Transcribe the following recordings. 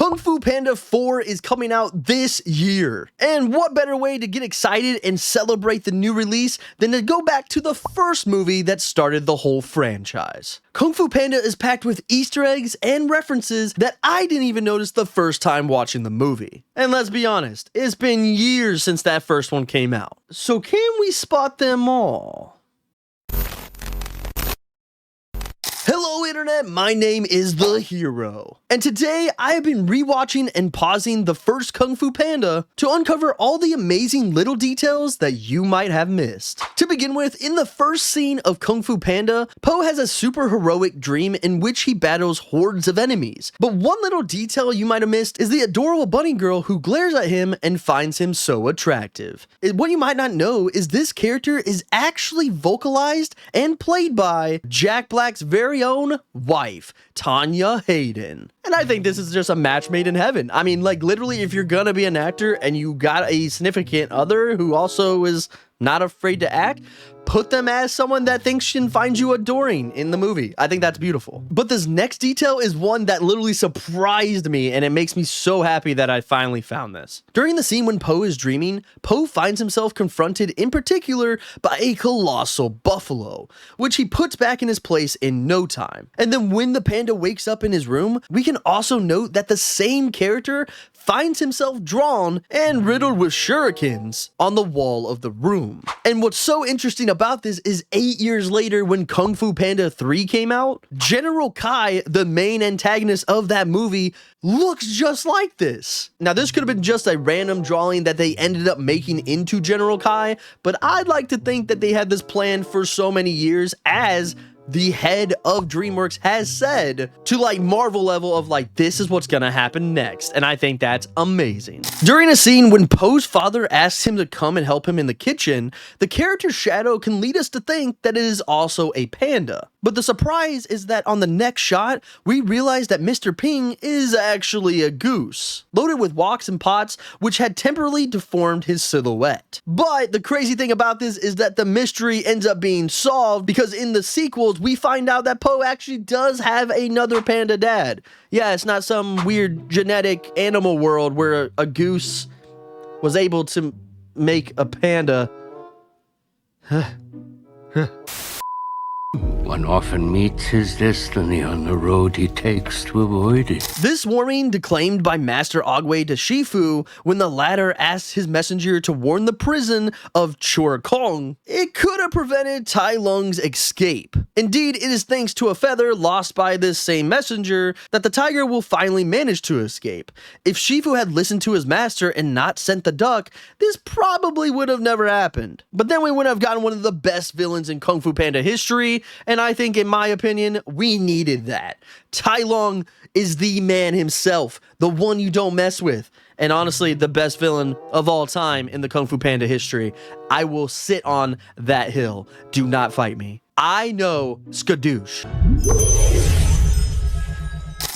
Kung Fu Panda 4 is coming out this year. And what better way to get excited and celebrate the new release than to go back to the first movie that started the whole franchise. Kung Fu Panda is packed with Easter eggs and references that I didn't even notice the first time watching the movie. And let's be honest, it's been years since that first one came out. So can we spot them all? Hello Internet, my name is The Hero, and today I have been rewatching and pausing the first Kung Fu Panda to uncover all the amazing little details that you might have missed. To begin with, in the first scene of Kung Fu Panda, Po has a super heroic dream in which he battles hordes of enemies, but one little detail you might have missed is the adorable bunny girl who glares at him and finds him so attractive. What you might not know is this character is actually vocalized and played by Jack Black's very own wife, Tanya Hayden. And I think this is just a match made in heaven. I mean, like, literally, if you're gonna be an actor and you got a significant other who also is not afraid to act, put them as someone that thinks she can find you adoring in the movie. I think that's beautiful. But this next detail is one that literally surprised me, and it makes me so happy that I finally found this. During the scene when Po is dreaming, Po finds himself confronted in particular by a colossal buffalo, which he puts back in his place in no time. And then when the panda wakes up in his room, we can also note that the same character finds himself drawn and riddled with shurikens on the wall of the room. And what's so interesting about this is 8 years later, when Kung Fu Panda 3 came out, General Kai, the main antagonist of that movie, looks just like this. Now, this could have been just a random drawing that they ended up making into General Kai, but I'd like to think that they had this planned for so many years, as the head of DreamWorks has said, to like Marvel level of like, this is what's gonna happen next. And I think that's amazing. During a scene when Po's father asks him to come and help him in the kitchen, the character's shadow can lead us to think that it is also a panda. But the surprise is that on the next shot, we realize that Mr. Ping is actually a goose, loaded with woks and pots, which had temporarily deformed his silhouette. But the crazy thing about this is that the mystery ends up being solved, because in the sequels, we find out that Po actually does have another panda dad. Yeah, it's not some weird genetic animal world where a goose was able to make a panda. One often meets his destiny on the road he takes to avoid it. This warning declaimed by Master Ogway to Shifu when the latter asked his messenger to warn the prison of Chor Kong, it could have prevented Tai Lung's escape. Indeed, it is thanks to a feather lost by this same messenger that the tiger will finally manage to escape. If Shifu had listened to his master and not sent the duck, this probably would have never happened. But then we would have gotten one of the best villains in Kung Fu Panda history, and I think, in my opinion, we needed that. Tai Lung is the man himself, the one you don't mess with. And honestly, the best villain of all time in the Kung Fu Panda history. I will sit on that hill. Do not fight me. I know skadoosh.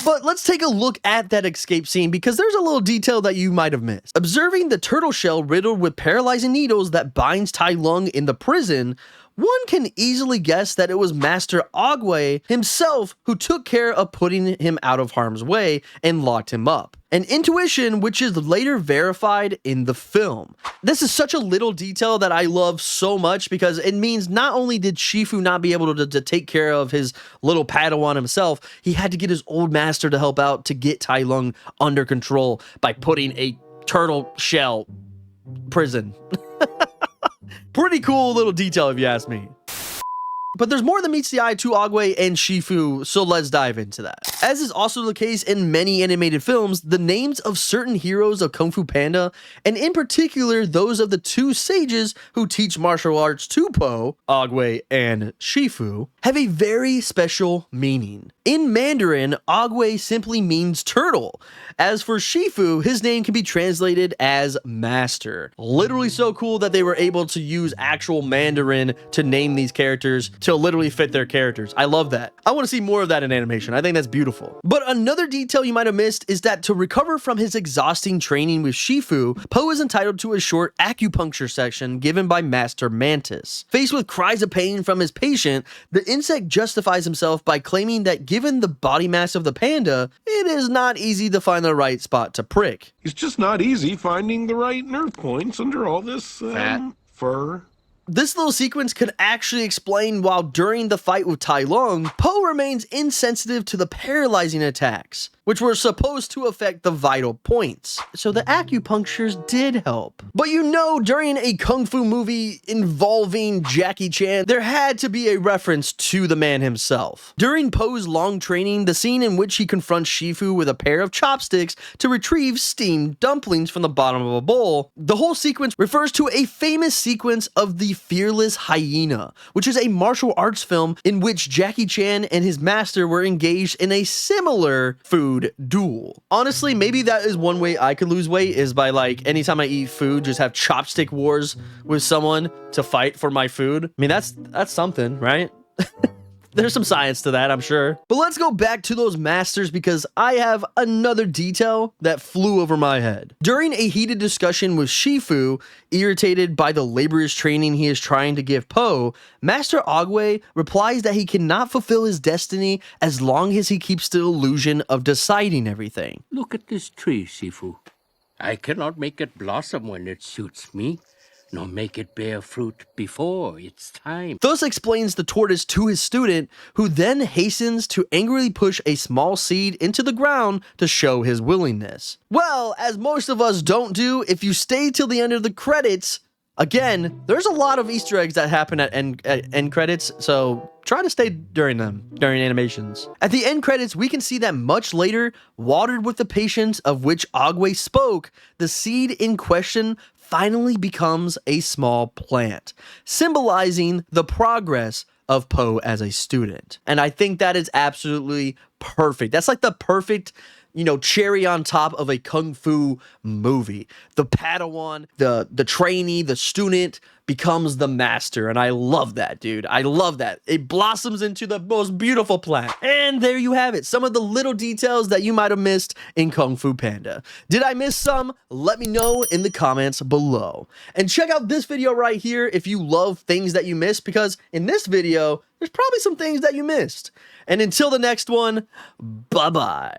But let's take a look at that escape scene, because there's a little detail that you might have missed. Observing the turtle shell riddled with paralyzing needles that binds Tai Lung in the prison, one can easily guess that it was Master Ogway himself who took care of putting him out of harm's way and locked him up. An intuition which is later verified in the film. This is such a little detail that I love so much, because it means not only did Shifu not be able to take care of his little Padawan himself, he had to get his old master to help out to get Tai Lung under control by putting a turtle shell prison. Pretty cool little detail if you ask me. But there's more than meets the eye to Ogway and Shifu, so let's dive into that. As is also the case in many animated films, the names of certain heroes of Kung Fu Panda, and in particular those of the two sages who teach martial arts to Po, Ogway and Shifu, have a very special meaning. In Mandarin, Ogway simply means turtle. As for Shifu, his name can be translated as master. Literally so cool that they were able to use actual Mandarin to name these characters to literally fit their characters. I love that. I want to see more of that in animation. I think that's beautiful. beautiful. But another detail you might have missed is that to recover from his exhausting training with Shifu, Po is entitled to a short acupuncture session given by Master Mantis. Faced with cries of pain from his patient, the insect justifies himself by claiming that given the body mass of the panda, it is not easy to find the right spot to prick. It's just not easy finding the right nerve points under all this fur. This little sequence could actually explain why during the fight with Tai Lung, Po remains insensitive to the paralyzing attacks, which were supposed to affect the vital points. So the acupunctures did help. But you know, during a kung fu movie involving Jackie Chan, there had to be a reference to the man himself. During Po's long training, the scene in which he confronts Shifu with a pair of chopsticks to retrieve steamed dumplings from the bottom of a bowl, the whole sequence refers to a famous sequence of the Fearless Hyena, which is a martial arts film in which Jackie Chan and his master were engaged in a similar food duel. Honestly, maybe that is one way I could lose weight, is by like anytime I eat food, just have chopstick wars with someone to fight for my food. I mean, that's something, right? There's some science to that, I'm sure. But let's go back to those masters because I have another detail that flew over my head. During a heated discussion with Shifu, irritated by the laborious training he is trying to give Po, Master Agwe replies that he cannot fulfill his destiny as long as he keeps the illusion of deciding everything. Look at this tree, Shifu. I cannot make it blossom when it suits me, nor make it bear fruit before its time. Thus explains the tortoise to his student, who then hastens to angrily push a small seed into the ground to show his willingness. Well, as most of us don't do, if you stay till the end of the credits, again, there's a lot of Easter eggs that happen at end credits, so try to stay during them, during animations. At the end credits, we can see that much later, watered with the patience of which Agwe spoke, the seed in question finally becomes a small plant, symbolizing the progress of Po as a student. And I think that is absolutely perfect. That's like the perfect, you know, cherry on top of a kung fu movie. The Padawan, the trainee, the student becomes the master. And I love that, dude. I love that. It blossoms into the most beautiful plant. And there you have it. Some of the little details that you might have missed in Kung Fu Panda. Did I miss some? Let me know in the comments below. And check out this video right here if you love things that you missed, because in this video, there's probably some things that you missed. And until the next one, bye-bye.